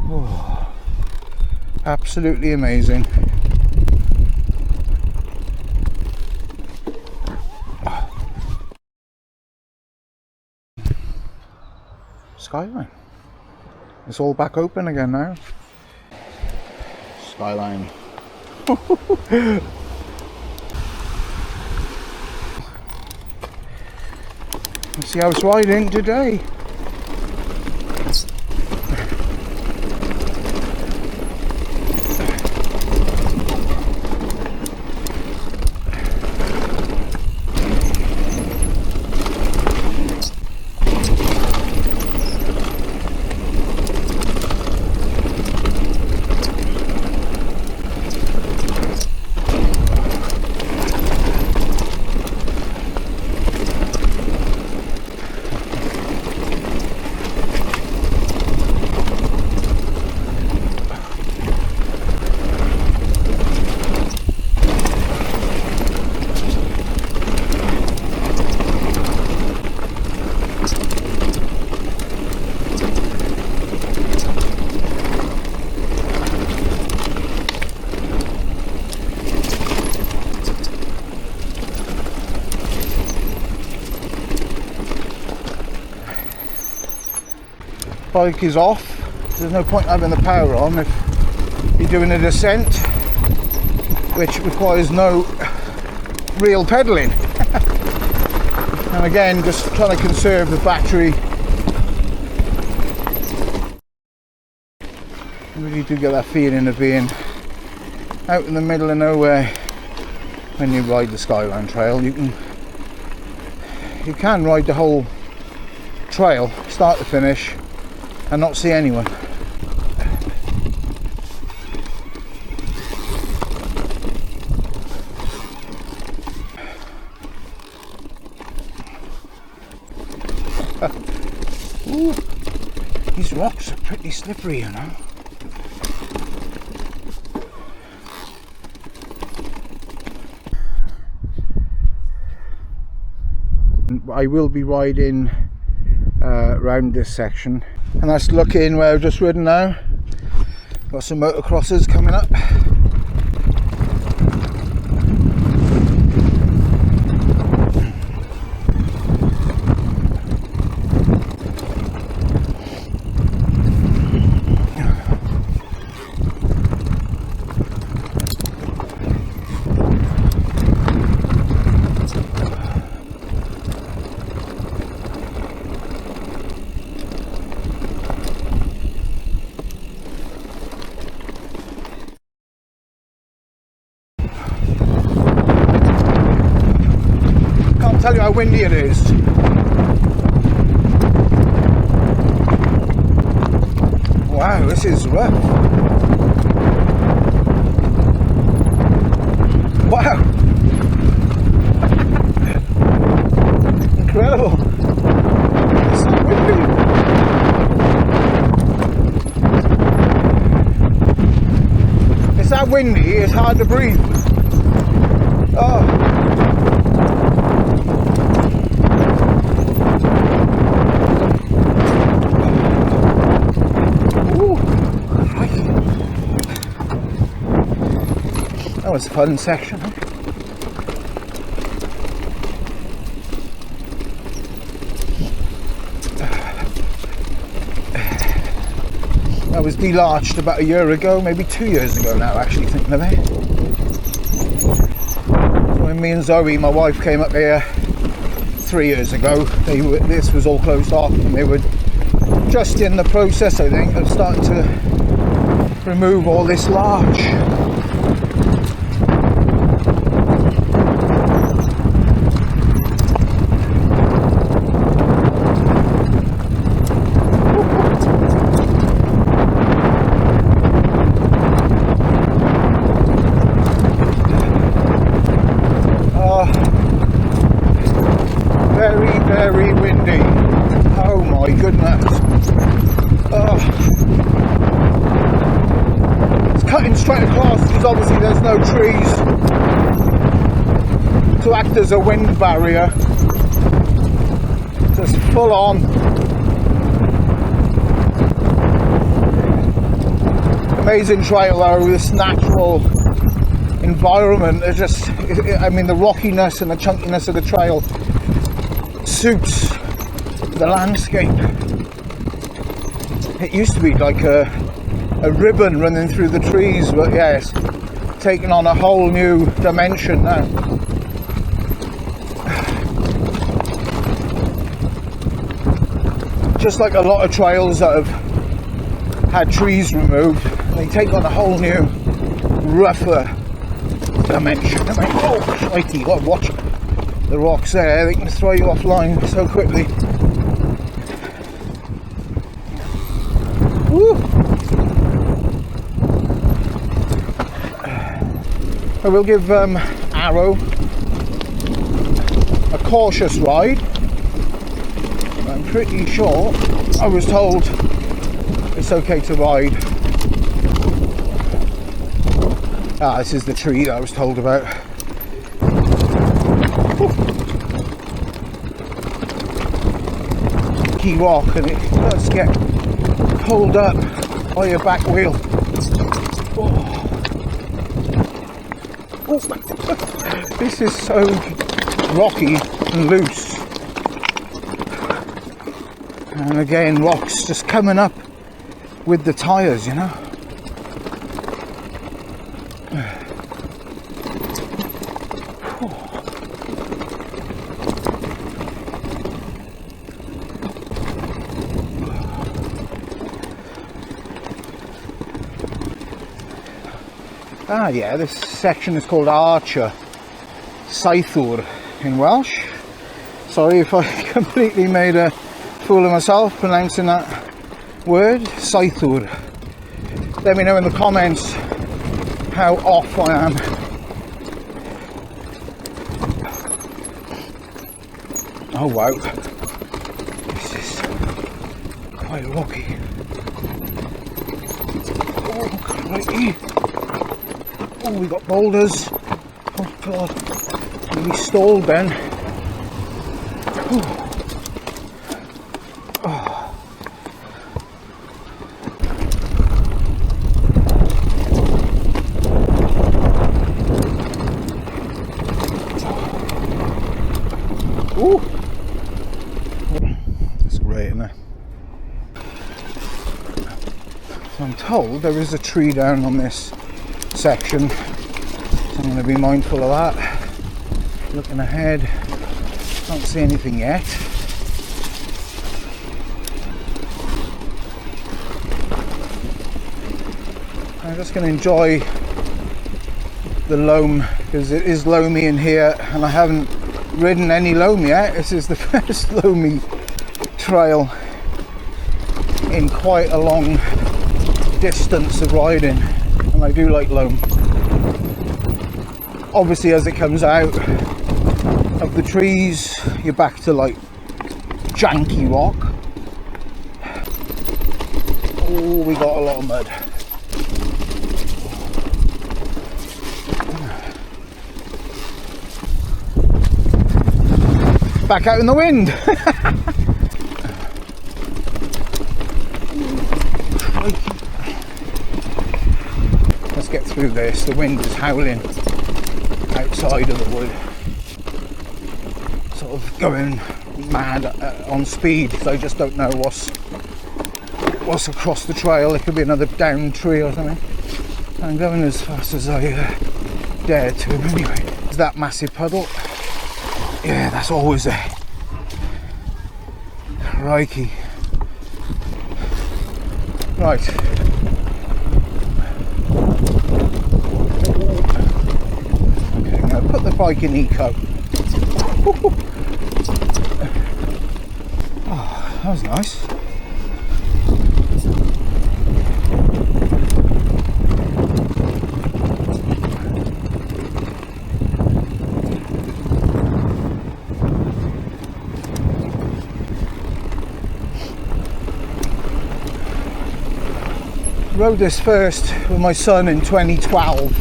Oh, absolutely amazing. Skyline. It's all back open again now. Skyline. Let's see how it's riding today. Bike is off. There's no point having the power on if you're doing a descent, which requires no real pedalling. And again, just trying to conserve the battery. You really do get that feeling of being out in the middle of nowhere when you ride the Skyline trail. You can ride the whole trail, start to finish, and not see anyone. Ooh, these rocks are pretty slippery, you know. I will be riding around this section, and that's looking where I've just ridden now. Got some motocrossers coming up. Tell you how windy it is. Wow, this is rough. Wow. Incredible. It's so windy. It's that windy, it's hard to breathe. Oh. That was a fun section. That was delarched about a year ago, maybe 2 years ago now, actually, thinking of it. So when me and Zoe, my wife, came up here 3 years ago, this was all closed off, and they were just in the process, I think, of starting to remove all this larch. Very windy. Oh my goodness. Oh. It's cutting straight across because obviously there's no trees to act as a wind barrier. Just full on. amazing trail though, this natural environment. It's just, I mean, the rockiness and the chunkiness of the trail suits the landscape. It used to be like a ribbon running through the trees, but yeah, it's taken on a whole new dimension now. Just like a lot of trails that have had trees removed, they take on a whole new, rougher dimension. I mean, oh, crikey, watch the rocks there, they can throw you offline so quickly. Woo! I will give Arrow a cautious ride. I'm pretty sure I was told it's okay to ride. Ah, this is the tree that I was told about. Key rock, and it does get pulled up by your back wheel. Oh. Oh. This is so rocky and loose. And again, rocks just coming up with the tyres, you know. Ah yeah, this section is called Archer Scythwr in Welsh. Sorry if I completely made a fool of myself pronouncing that word, Scythwr. Let me know in the comments how off I am. Oh wow, this is quite rocky. Oh crikey. Oh, we got boulders. Oh god, we stalled then. Oh. Ooh. That's great, isn't it? So I'm told there is a tree down on this section, so I'm going to be mindful of that. Looking ahead, can't see anything yet. I'm just going to enjoy the loam, because it is loamy in here and I haven't ridden any loam yet. This is the first loamy trail in quite a long distance of riding, and I do like loam. Obviously as it comes out of the trees you're back to like janky rock. Oh, we got a lot of mud. Back out in the wind. Let's get through this. The wind is howling outside of the wood. Sort of going mad on speed, so I just don't know what's across the trail. It could be another downed tree or something. I'm going as fast as I dare to anyway. There's that massive puddle. Yeah, that's always there. Crikey. Right. Okay, I'm going to put the bike in eco. Oh, that was nice. Rode this first with my son in 2012,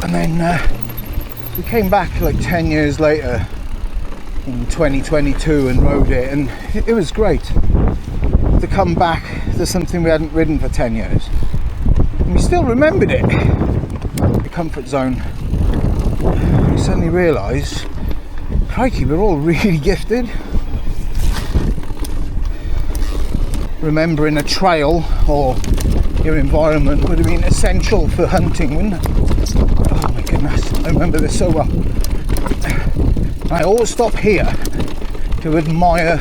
and then we came back like 10 years later in 2022 and rode it, and it was great to come back to something we hadn't ridden for 10 years. And we still remembered it. The comfort zone. We suddenly realised, crikey, we're all really gifted. Remembering a trail or your environment would have been essential for hunting, wouldn't it? Oh my goodness, I remember this so well. I always stop here to admire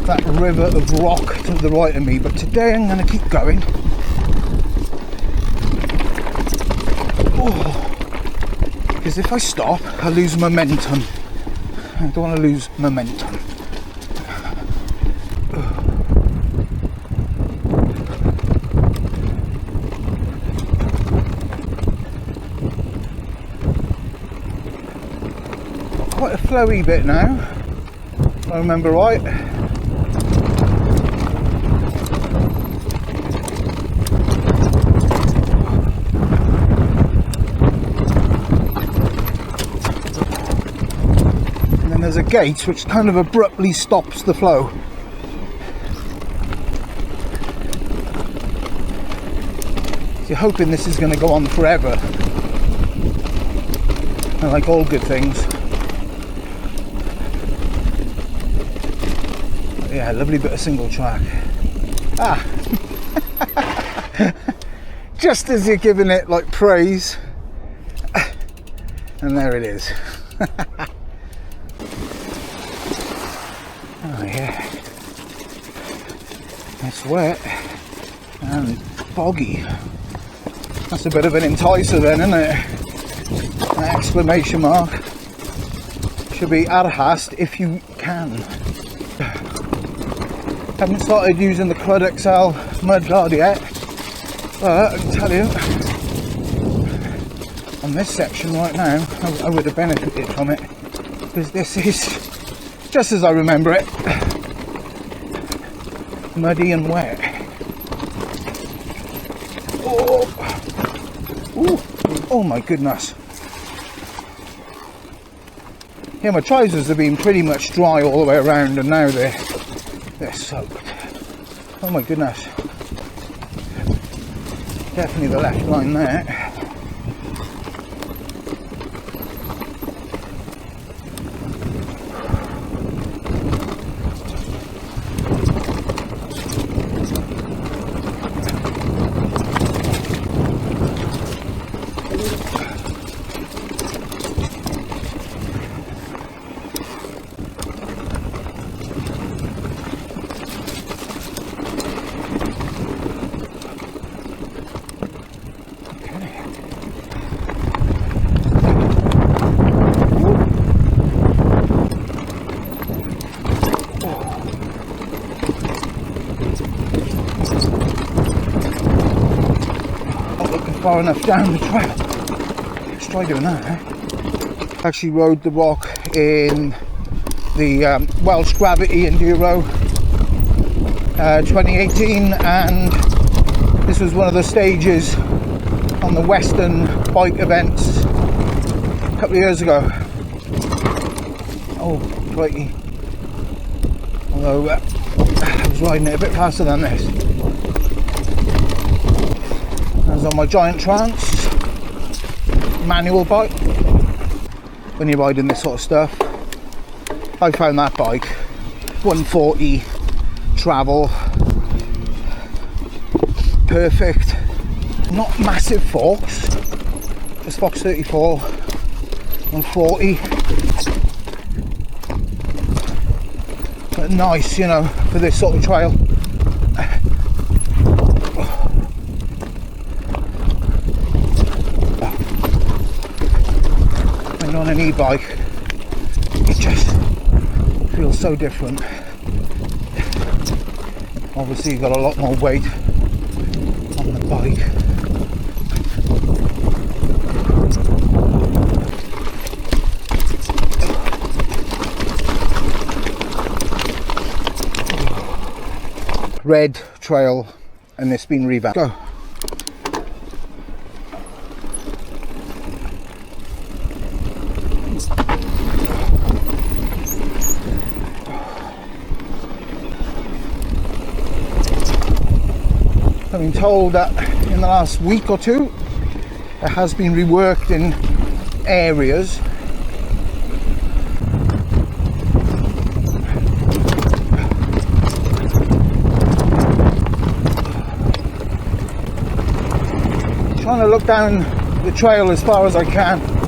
that river of rock to the right of me, but today I'm going to keep going. Because if I stop, I lose momentum. I don't want to lose momentum. Quite a flowy bit now, if I remember right. And then there's a gate which kind of abruptly stops the flow. So you're hoping this is going to go on forever. And like all good things. Yeah, lovely bit of single track. Ah, just as you're giving it like praise, and there it is. Oh yeah, it's wet and boggy. That's a bit of an enticer then, isn't it? An exclamation mark. Should be arhast if you can. Haven't started using the Corrwg XL mudguard yet, but I can tell you, on this section right now, I would have benefited from it, because this is, just as I remember it, muddy and wet. Oh, ooh. Oh my goodness. Yeah, my trousers have been pretty much dry all the way around, and now they're soaked. Oh my goodness. Definitely the left line there. Far enough down the trail. Let's try doing that. Actually rode the rock in the Welsh Gravity Enduro 2018, and this was one of the stages on the Western bike events a couple of years ago. Oh, crikey. Although I was riding it a bit faster than this. On my Giant Trance manual bike. When you're riding this sort of stuff, I found that bike 140 travel perfect. Not massive forks, just Fox 34 140, but nice, you know, for this sort of trail. On an e-bike, it just feels so different. Obviously you've got a lot more weight on the bike. Red trail, and it's been revamped. Go. I've been told that in the last week or two it has been reworked in areas. Trying to look down the trail as far as I can.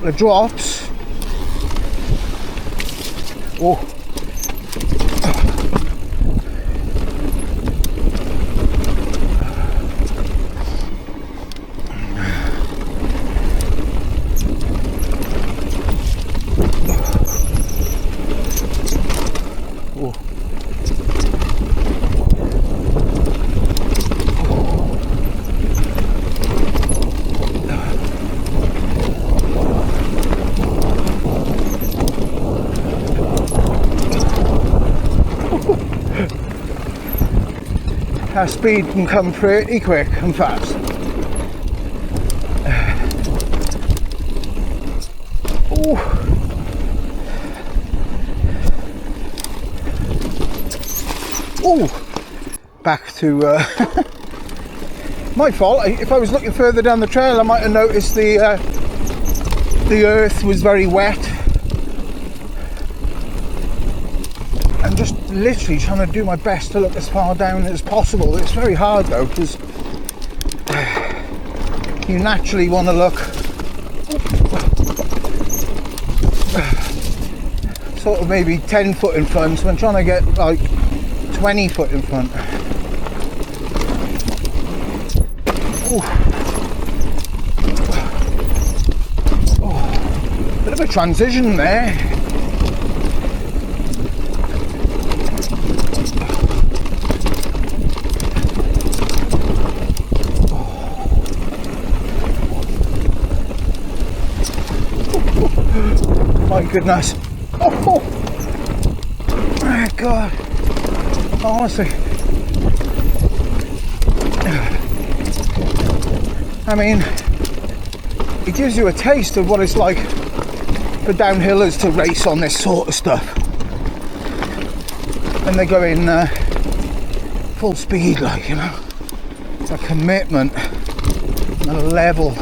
The drops. Oh. Our speed can come pretty quick and fast. Back to my fault. If I was looking further down the trail, I might have noticed the earth was very wet. I'm just literally trying to do my best to look as far down as possible. It's very hard though, because you naturally want to look sort of maybe 10 foot in front, so I'm trying to get like 20 foot in front. Bit of a transition there. My goodness. Oh my God. Honestly. I mean, it gives you a taste of what it's like for downhillers to race on this sort of stuff. And they go in full speed, like, you know. It's a commitment and a level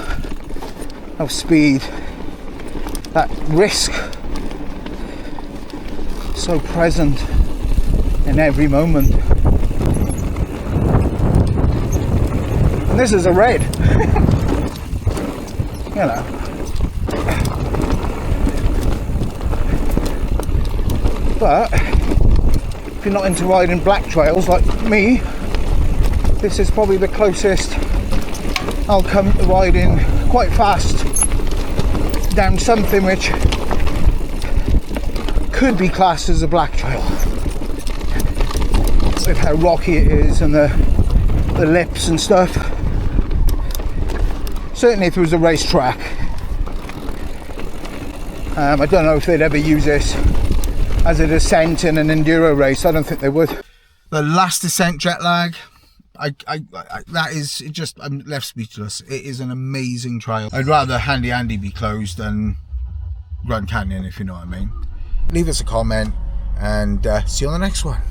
of speed. That risk so present in every moment. And this is a red. You know. But if you're not into riding black trails like me, this is probably the closest I'll come to riding quite fast down something which could be classed as a black trail, with how rocky it is and the lips and stuff. Certainly if it was a racetrack, I don't know if they'd ever use this as a descent in an enduro race. I don't think they would. The last descent, Jetlag, that is, it just, I'm left speechless. It is an amazing trail. I'd rather Handy Andy be closed than Run Canyon, if you know what I mean. Leave us a comment and see you on the next one.